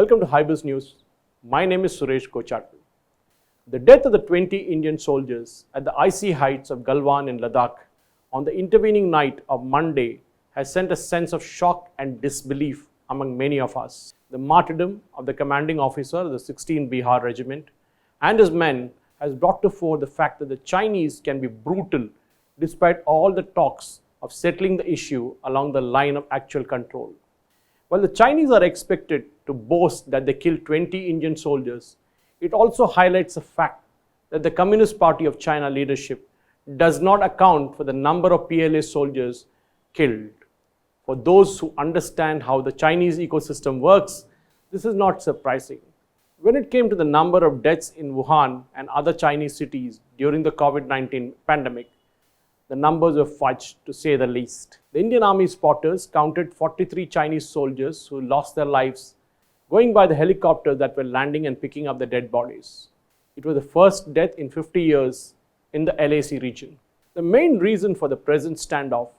Welcome to Hybiz News. My name is Suresh, kochattil. The death of the 20 Indian soldiers at the icy heights of Galwan in Ladakh on the intervening night of Monday has sent a sense of shock and disbelief among many of us. The martyrdom of the commanding officer of the 16th Bihar regiment and his men has brought to fore the fact that the Chinese can be brutal despite all the talks of settling the issue along the line of actual control. While the Chinese are expected to boast that they killed 20 Indian soldiers, it also highlights the fact that the Communist Party of China leadership does not account for the number of PLA soldiers killed. For those who understand how the Chinese ecosystem works, this is not surprising. When it came to the number of deaths in Wuhan and other Chinese cities during the COVID-19 pandemic, the numbers were fudged, to say the least. The Indian Army spotters counted 43 Chinese soldiers who lost their lives going by the helicopters that were landing and picking up the dead bodies. It was the first death in 50 years in the LAC region. The main reason for the present standoff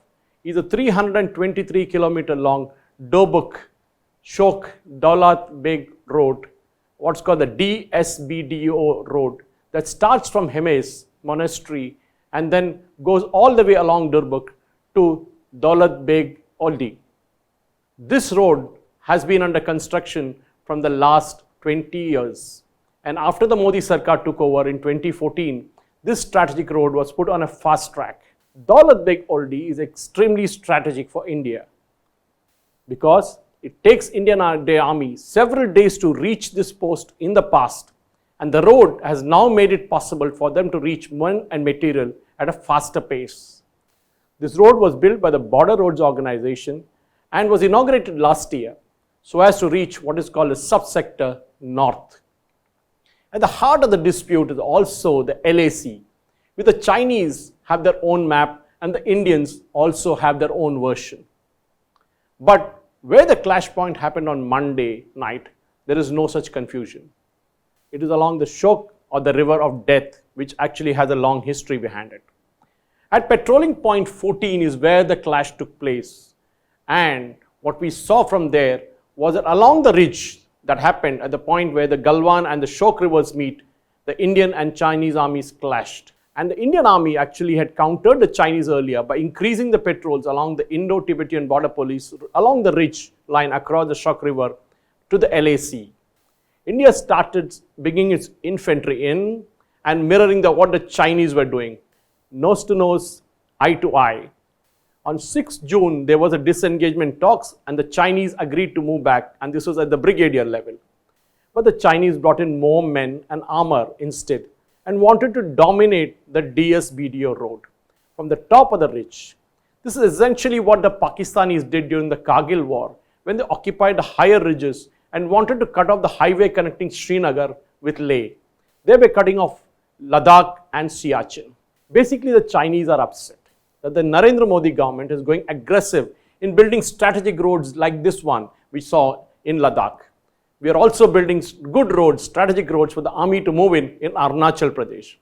is a 323-kilometer long Dobuk Shok Daulat Beg road, what's called the DSBDO road, that starts from Hybiz monastery and then goes all the way along Durbuk to Daulat Beg Oldi. This road has been under construction from the last 20 years. And after the Modi Sarkar took over in 2014, this strategic road was put on a fast track. Daulat Beg Oldi is extremely strategic for India because it takes Indian Army several days to reach this post in the past, and the road has now made it possible for them to reach men and material at a faster pace. This road was built by the Border Roads Organization and was inaugurated last year so as to reach what is called a subsector north. At the heart of the dispute is also the LAC, with the Chinese have their own map and the Indians also have their own version. But where the clash point happened on Monday night, there is no such confusion. It is along the Shok, or the river of death, which actually has a long history behind it. At patrolling point 14 is where the clash took place, and what we saw from there was that along the ridge that happened at the point where the Galwan and the Shok rivers meet, the Indian and Chinese armies clashed. And the Indian army actually had countered the Chinese earlier by increasing the patrols along the Indo-Tibetan border police along the ridge line across the Shok river to the LAC. India started bringing its infantry in and mirroring what the Chinese were doing, nose to nose, eye to eye. On 6th June, there was a disengagement talks and the Chinese agreed to move back, and this was at the brigadier level. But the Chinese brought in more men and armor instead and wanted to dominate the DSBDO road from the top of the ridge. This is essentially what the Pakistanis did during the Kargil war when they occupied the higher ridges and wanted to cut off the highway connecting Srinagar with Leh. They were cutting off Ladakh and Siachen. Basically, the Chinese are upset that the Narendra Modi government is going aggressive in building strategic roads like this one we saw in Ladakh. We are also building good roads, strategic roads for the army to move in Arunachal Pradesh.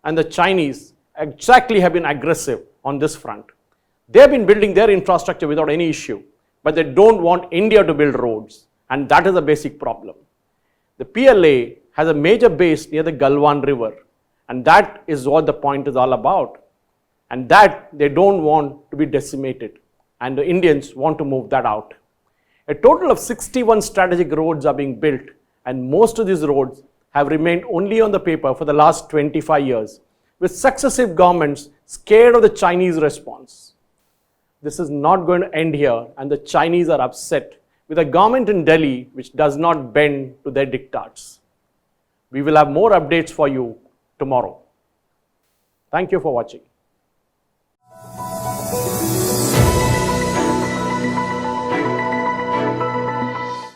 And the Chinese exactly have been aggressive on this front. They have been building their infrastructure without any issue, but they don't want India to build roads. And that is a basic problem. The PLA has a major base near the Galwan river, and that is what the point is all about. And that they don't want to be decimated, and the Indians want to move that out. A total of 61 strategic roads are being built, and most of these roads have remained only on the paper for the last 25 years, with successive governments scared of the Chinese response. This is not going to end here, and the Chinese are upset with a government in Delhi which does not bend to their diktats. We will have more updates for you tomorrow. Thank you for watching.